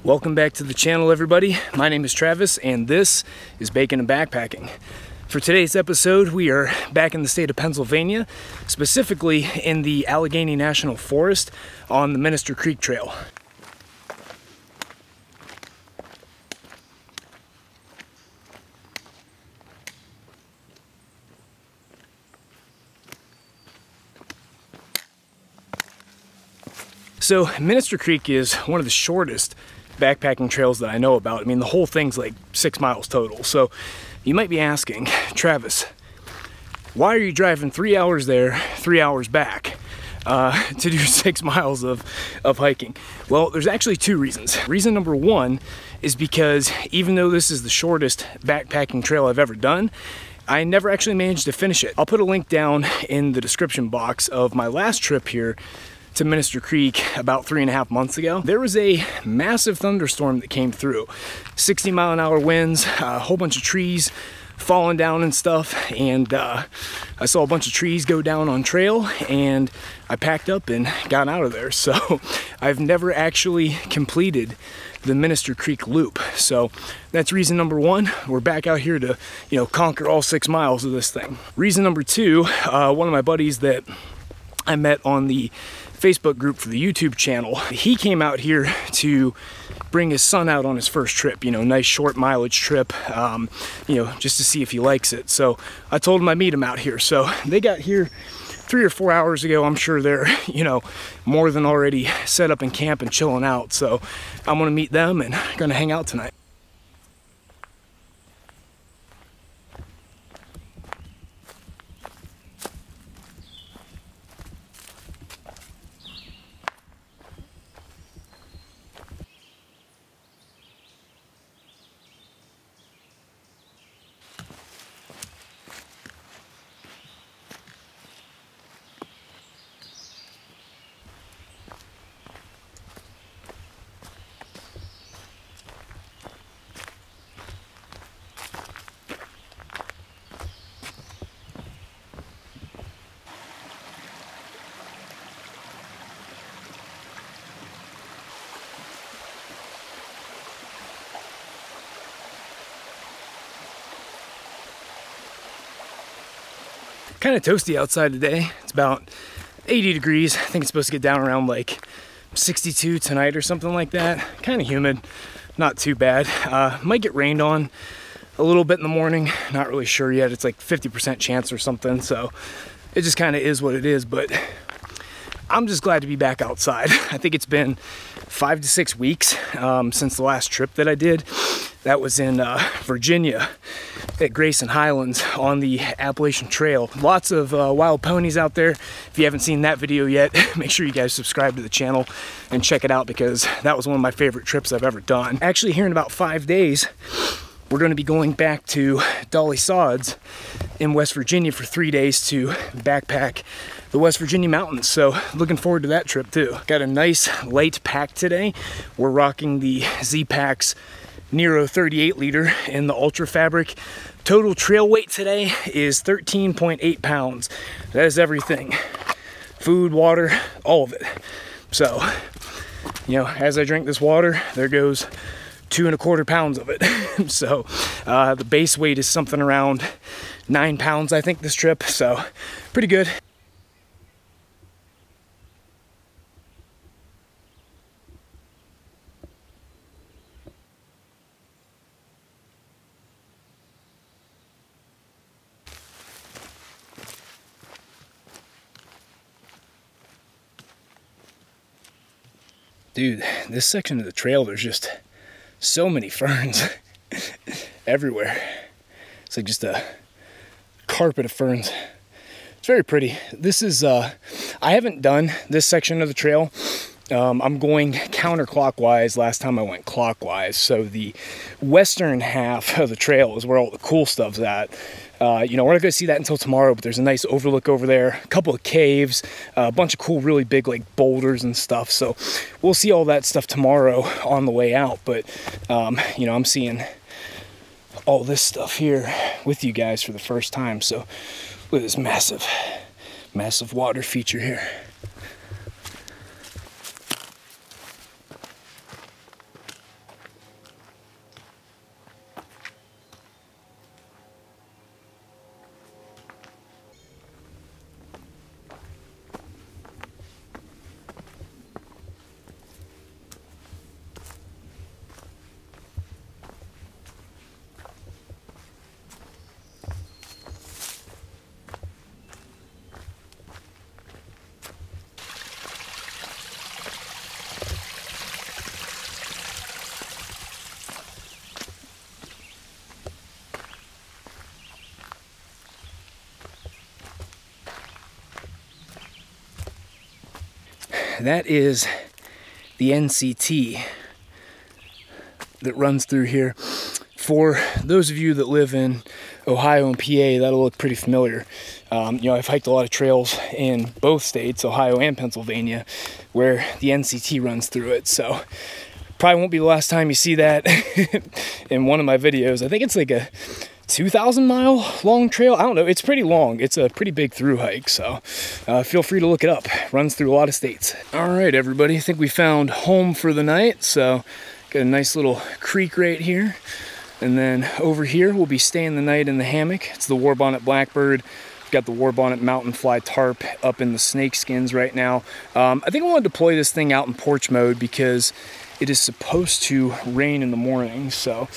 Welcome back to the channel, everybody. My name is Travis and this is Bacon and Backpacking. For today's episode, we are back in the state of Pennsylvania, specifically in the Allegheny National Forest on the Minister Creek Trail. So Minister Creek is one of the shortest backpacking trails that I know about. I mean, the whole thing's like 6 miles total. So you might be asking, Travis, why are you driving 3 hours there, 3 hours back to do 6 miles of hiking? Well, there's actually two reasons. Reason number one is because even though this is the shortest backpacking trail I've ever done, I never actually managed to finish it. I'll put a link down in the description box of my last trip here to Minister Creek about 3.5 months ago. There was a massive thunderstorm that came through. 60-mile-an-hour winds, a whole bunch of trees falling down and stuff, and I saw a bunch of trees go down on trail, and I packed up and got out of there. So I've never actually completed the Minister Creek loop. So that's reason number one. We're back out here to, conquer all 6 miles of this thing. Reason number two, one of my buddies that I met on the Facebook group for the YouTube channel, he came out here to bring his son out on his first trip, nice short mileage trip, just to see if he likes it. So I told him I'd meet him out here. So they got here 3 or 4 hours ago. I'm sure they're, more than already set up in camp and chilling out. So I'm gonna meet them and gonna hang out tonight. Kind of toasty outside today. It's about 80 degrees. I think it's supposed to get down around like 62 tonight or something like that. Kind of humid, not too bad. Might get rained on a little bit in the morning. Not really sure yet. It's like 50% chance or something. So it just kind of is what it is, but I'm just glad to be back outside. I think it's been 5 to 6 weeks since the last trip that I did. That was in Virginia at Grayson Highlands on the Appalachian Trail. Lots of wild ponies out there. If you haven't seen that video yet, make sure you guys subscribe to the channel and check it out, because that was one of my favorite trips I've ever done. Actually, here in about 5 days, we're going to be going back to Dolly Sods in West Virginia for 3 days to backpack the West Virginia mountains. So looking forward to that trip too. Got a nice light pack today. We're rocking the Z-Packs Nero 38 liter in the Ultra Fabric. Total trail weight today is 13.8 pounds. That is everything. Food, water, all of it. So, as I drink this water, there goes 2.25 pounds of it. So the base weight is something around 9 pounds, I think, this trip. So pretty good. Dude, this section of the trail, there's just so many ferns everywhere. It's like just a carpet of ferns. It's very pretty. This is, I haven't done this section of the trail. I'm going counterclockwise. Last time I went clockwise. So the western half of the trail is where all the cool stuff's at. We're not going to see that until tomorrow, but there's a nice overlook over there, a couple of caves, a bunch of cool, really big like boulders and stuff. So we'll see all that stuff tomorrow on the way out. But, I'm seeing all this stuff here with you guys for the first time. So look at this massive water feature here. that is the NCT that runs through here. For those of you that live in Ohio and PA, that'll look pretty familiar. You know, I've hiked a lot of trails in both states, Ohio and Pennsylvania, where the NCT runs through it. So probably won't be the last time you see that in one of my videos. I think it's like a 2,000-mile long trail. I don't know. It's pretty long. It's a pretty big through hike. So feel free to look it up. Runs through a lot of states. All right, everybody. I think we found home for the night. So got a nice little creek right here. And then over here, we'll be staying the night in the hammock. It's the Warbonnet Blackbird. We've got the Warbonnet Mountain Fly tarp up in the snake skins right now. I think I want to deploy this thing out in porch mode because it is supposed to rain in the morning. So,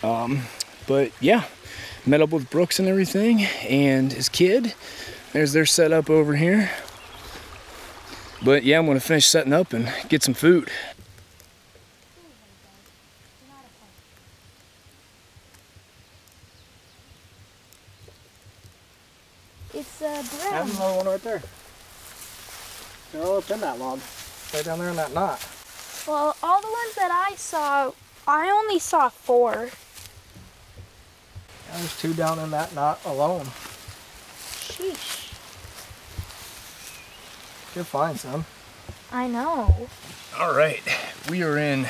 but yeah, met up with Brooks and everything and his kid. There's their setup over here. But yeah, I'm going to finish setting up and get some food. It's brown. There's another one right there. They're all up in that log. Right down there in that knot. Well, all the ones that I saw, I only saw 4. There's 2 down in that knot alone. Sheesh. You'll find some. I know. All right, we are in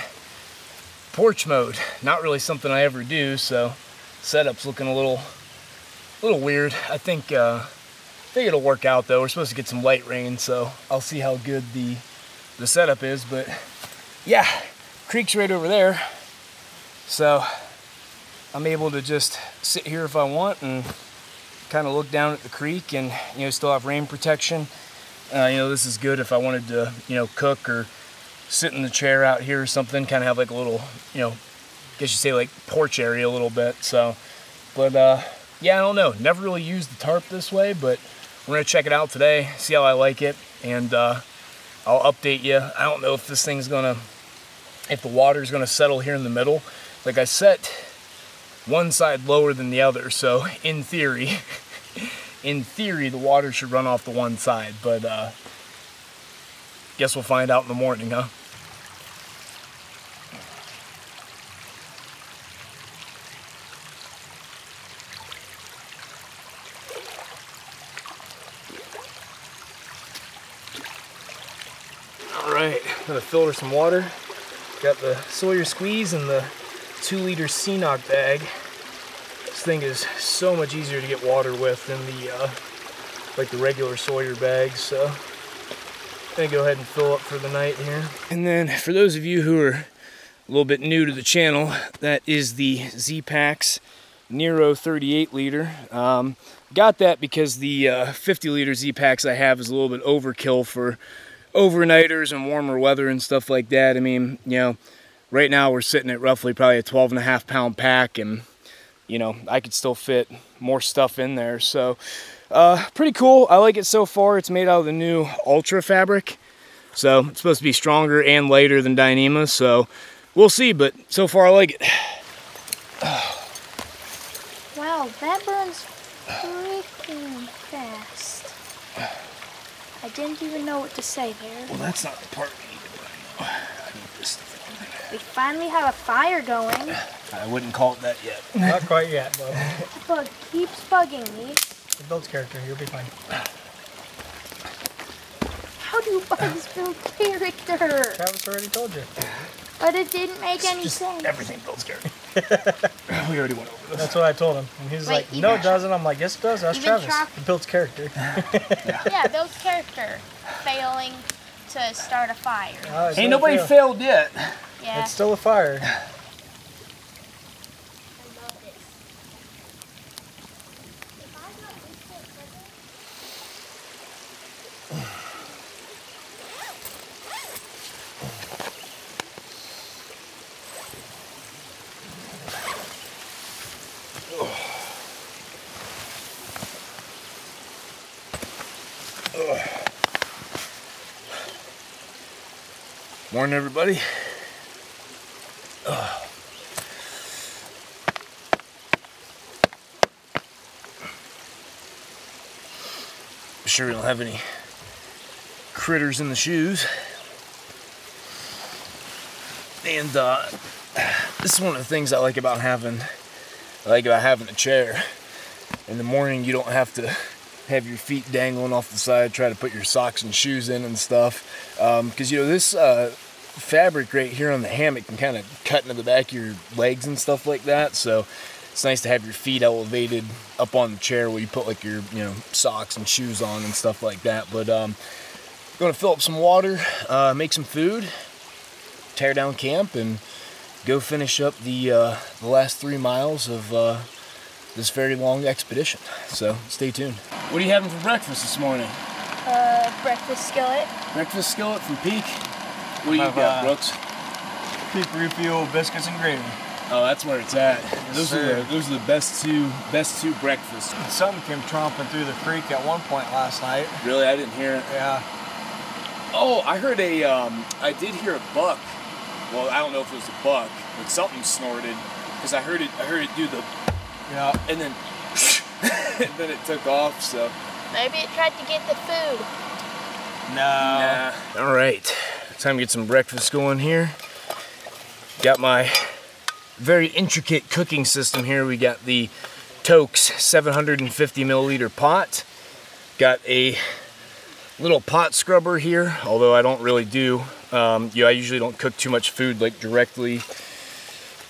porch mode. Not really something I ever do, so setup's looking a little weird. I think it'll work out though. We're supposed to get some light rain, so I'll see how good the setup is. But yeah, creek's right over there, so I'm able to just sit here if I want and kind of look down at the creek, and you know, still have rain protection. You know, this is good if I wanted to, you know, cook or sit in the chair out here or something. Kind of have like a little, you know, I guess you say like porch area a little bit. So, but yeah, I don't know. Never really used the tarp this way, but we're gonna check it out today, see how I like it, and I'll update you. I don't know if this thing's gonna, if the water's gonna settle here in the middle. Like I set one side lower than the other, so in theory, the water should run off the one side, but guess we'll find out in the morning, huh? Alright, gonna filter some water. Got the Sawyer squeeze and the 2-liter CNOC bag. This thing is so much easier to get water with than the like the regular Sawyer bags, so I'm gonna go ahead and fill up for the night here. And then for those of you who are a little bit new to the channel, that is the Z-Packs Nero 38 liter. Got that because the 50 liter Z-Packs I have is a little bit overkill for overnighters and warmer weather and stuff like that. I mean, you know, right now we're sitting at roughly probably a 12.5 pound pack, and you know, I could still fit more stuff in there. So pretty cool. I like it so far. It's made out of the new Ultra fabric, so it's supposed to be stronger and lighter than Dyneema, so we'll see, but so far I like it. Wow, that burns freaking fast. I didn't even know what to say there. Well, that's not the part we need to burn, though. I need this stuff. We finally have a fire going. I wouldn't call it that yet. Not quite yet, bud. The bug keeps bugging me. It builds character. You'll be fine. How do bugs build character? Travis already told you. But it didn't make any sense. Everything builds character. We already went over this. That's what I told him. And he was like, no, it doesn't. I'm like, yes, it does. That's Travis. It builds character. Yeah, it builds character. Failing to start a fire. Ain't nobody failed yet. Yeah. It's still a fire. Morning, everybody. Sure we don't have any critters in the shoes. And this is one of the things I like about having a chair. In the morning, you don't have to have your feet dangling off the side, try to put your socks and shoes in and stuff. Because you know, this fabric right here on the hammock can kind of cut into the back of your legs and stuff like that. So it's nice to have your feet elevated up on the chair where you put like your, you know, socks and shoes on and stuff like that. But going to fill up some water, make some food, tear down camp, and go finish up the last 3 miles of this very long expedition. So stay tuned. What are you having for breakfast this morning? Breakfast skillet. Breakfast skillet from Peak. What do you got, Brooks? Peak refuel, biscuits and gravy. Oh, that's where it's at. Those are the best two breakfasts. Something came tromping through the creek at one point last night. Really, I didn't hear it. Yeah. Oh, I heard I did hear a buck. Well, I don't know if it was a buck, but something snorted, because I heard it do the, yeah, and then, and then it took off. So Maybe it tried to get the food. No. Nah. All right, time to get some breakfast going here. Got my very intricate cooking system here. We got the Tokes 750 milliliter pot. Got a little pot scrubber here, although I don't really do. I usually don't cook too much food like directly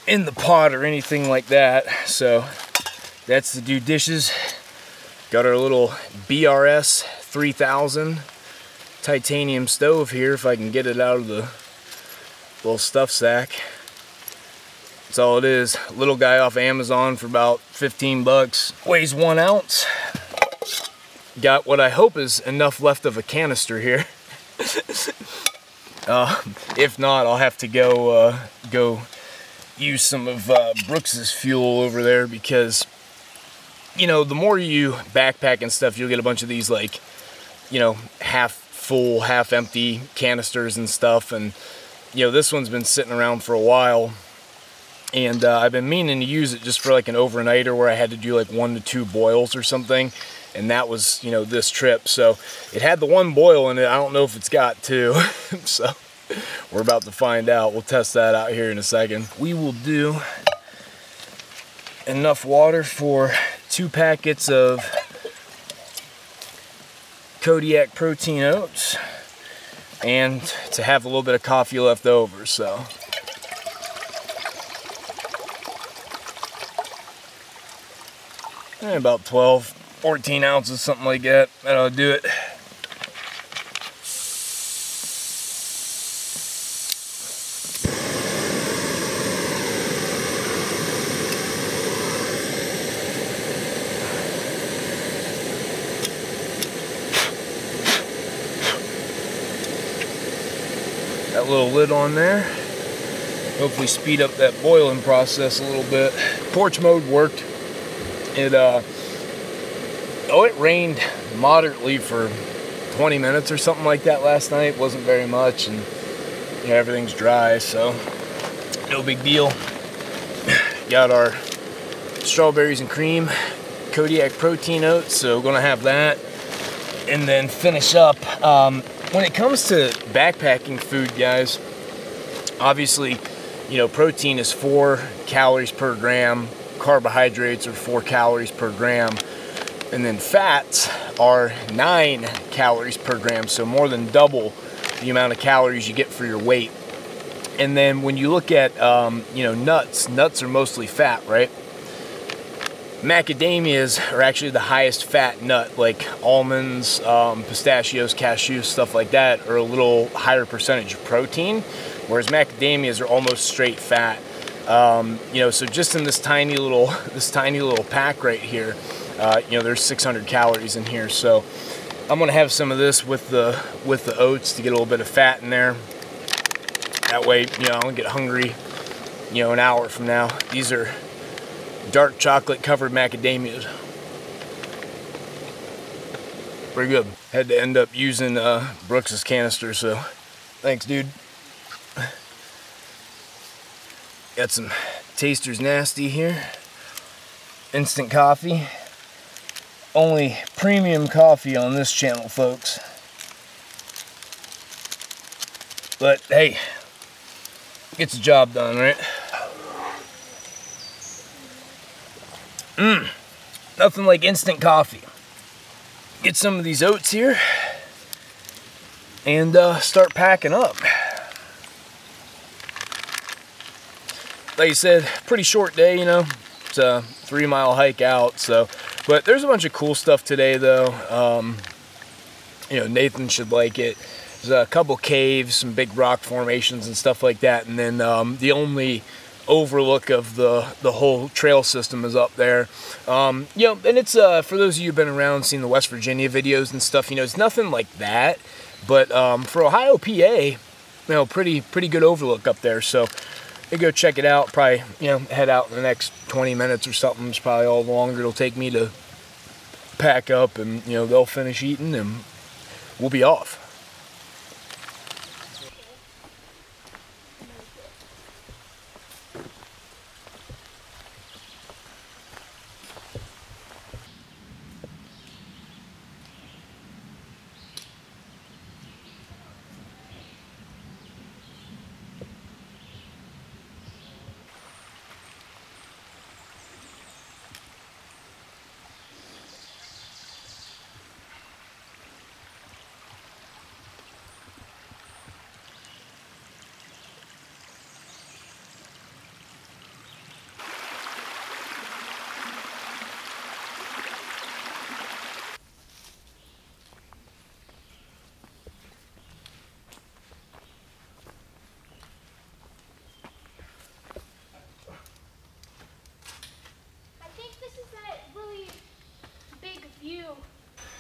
in the pot or anything like that. So that's to do dishes. Got our little BRS 3000 titanium stove here, if I can get it out of the little stuff sack. That's all it is. Little guy off Amazon for about 15 bucks. Weighs 1 ounce. Got what I hope is enough left of a canister here. If not, I'll have to go use some of Brooks's fuel over there, because, you know, the more you backpack and stuff, you'll get a bunch of these, like, you know, half full, half empty canisters and stuff. And, you know, this one's been sitting around for a while. And I've been meaning to use it just for like an overnighter where I had to do like 1 to 2 boils or something. And that was, you know, this trip. So it had the 1 boil in it. I don't know if it's got 2. So we're about to find out. We'll test that out here in a second. We will do enough water for 2 packets of Kodiak protein oats, and to have a little bit of coffee left over. So about 12, 14 ounces, something like that. That'll do it. That little lid on there. Hopefully speed up that boiling process a little bit. Porch mode worked. It rained moderately for 20 minutes or something like that last night. Wasn't very much, and you know, everything's dry, so no big deal. Got our strawberries and cream Kodiak protein oats, so we're gonna have that, and then finish up. When it comes to backpacking food, guys, obviously, you know, protein is 4 calories per gram. Carbohydrates are 4 calories per gram, and then fats are 9 calories per gram, so more than double the amount of calories you get for your weight. And then when you look at you know, nuts are mostly fat, right? Macadamias are actually the highest fat nut. Like almonds, pistachios, cashews, stuff like that are a little higher percentage of protein, whereas macadamias are almost straight fat. You know, so just in this tiny little pack right here, you know, there's 600 calories in here. So I'm gonna have some of this with the oats to get a little bit of fat in there. That way, you know, I don't get hungry, you know, an hour from now. These are dark chocolate covered macadamias. Pretty good. Had to end up using Brooks's canister, so thanks, dude. Got some Taster's Nasty here. Instant coffee. Only premium coffee on this channel, folks. But hey, Gets the job done, right? Nothing like instant coffee. Get some of these oats here and start packing up. Like I said, pretty short day, you know. It's a 3-mile hike out, so. But there's a bunch of cool stuff today, though. You know, Nathan should like it. There's a couple caves, some big rock formations and stuff like that, and then the only overlook of the whole trail system is up there. You know, and it's for those of you who've been around, seen the West Virginia videos and stuff, you know, it's nothing like that, but for Ohio, PA, you know, pretty good overlook up there. So you go check it out. Probably, you know, head out in the next 20 minutes or something. It's probably all the longer it'll take me to pack up, and you know, they'll finish eating and we'll be off.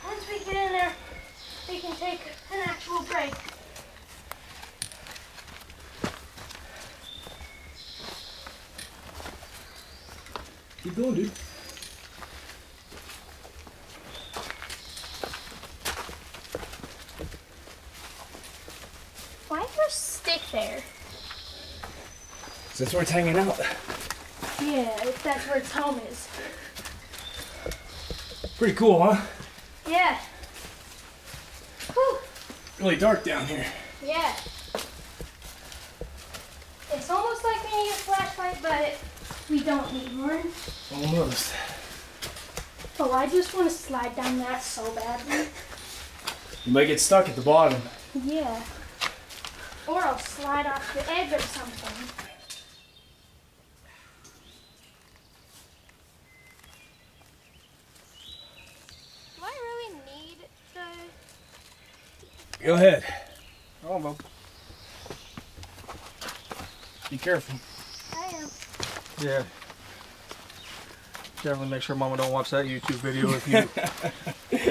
Once we get in there, we can take an actual break. Keep going, dude. Why is there a stick there? That's where it's hanging out. Yeah, that's where its home is. Pretty cool, huh? Yeah. Whew. Really dark down here. Yeah. It's almost like we need a flashlight, but we don't need one. Almost. Oh, I just want to slide down that so badly. You might get stuck at the bottom. Yeah. Or I'll slide off the edge or something. Do I really need the... Go ahead. Oh, well. Be careful. I am. Yeah. Definitely make sure Mama don't watch that YouTube video if you Am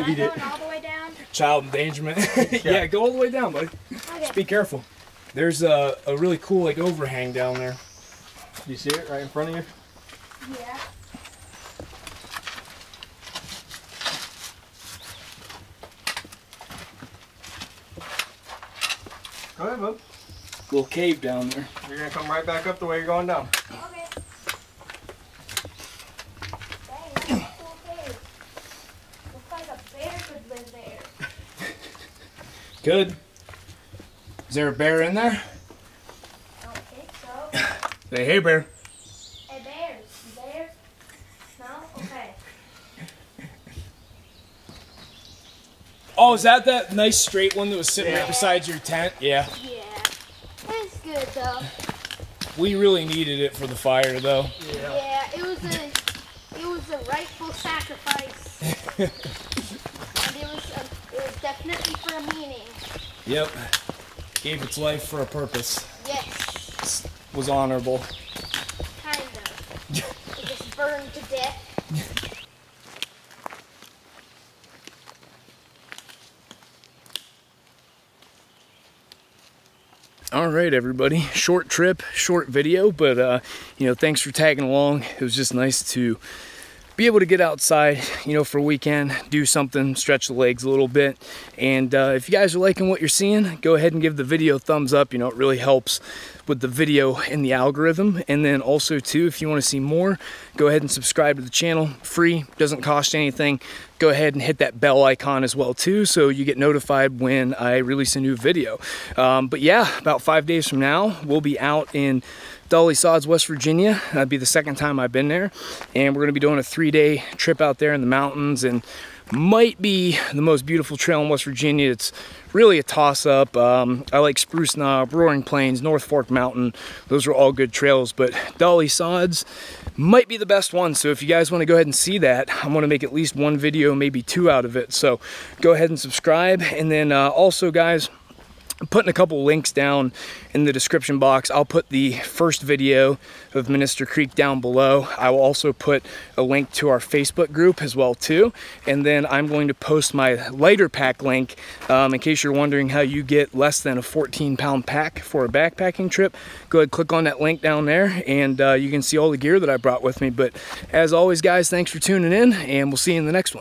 I eat it. going all the way down? Child endangerment. Yeah, go all the way down, buddy. Okay. Just be careful. There's a really cool like overhang down there. Do you see it right in front of you? Yeah. Go ahead, bub. Little cave down there. You're gonna come right back up the way you're going down. Okay. Dang, that's a cool cave. Looks like a bear could live there. Good. Is there a bear in there? I don't think so. Say, hey, bear. Hey, bears. You there? No? Okay. Oh, is that nice straight one that was sitting right beside your tent? Yeah. Yeah. It's good though. We really needed it for the fire, though. Yeah, it was a rightful sacrifice. And it was definitely for a meaning. Yep. Gave its life for a purpose. Yes. Was honorable. Kind of. It just burned to death. All right, everybody. Short trip, short video, but you know, thanks for tagging along. It was just nice to be able to get outside, you know, for a weekend, do something, stretch the legs a little bit. And if you guys are liking what you're seeing, go ahead and give the video a thumbs up. You know, it really helps with the video in the algorithm. And then also too, if you want to see more, go ahead and subscribe to the channel. Free, doesn't cost anything. Go ahead and hit that bell icon as well too, so you get notified when I release a new video. But yeah, about 5 days from now, we'll be out in Dolly Sods, West Virginia. That'd be the second time I've been there, and we're gonna be doing a 3-day trip out there in the mountains, and might be the most beautiful trail in West Virginia. It's really a toss-up. I like Spruce Knob, Roaring Plains, North Fork Mountain. Those are all good trails, but Dolly Sods might be the best one. So if you guys want to go ahead and see that, I'm going to make at least one video, maybe 2 out of it. So go ahead and subscribe. And then also, guys, I'm putting a couple links down in the description box. I'll put the first video of Minister Creek down below. I will also put a link to our Facebook group as well too. And then I'm going to post my lighter pack link in case you're wondering how you get less than a 14-pound pack for a backpacking trip. Go ahead, click on that link down there, and you can see all the gear that I brought with me. But as always, guys, thanks for tuning in, and we'll see you in the next one.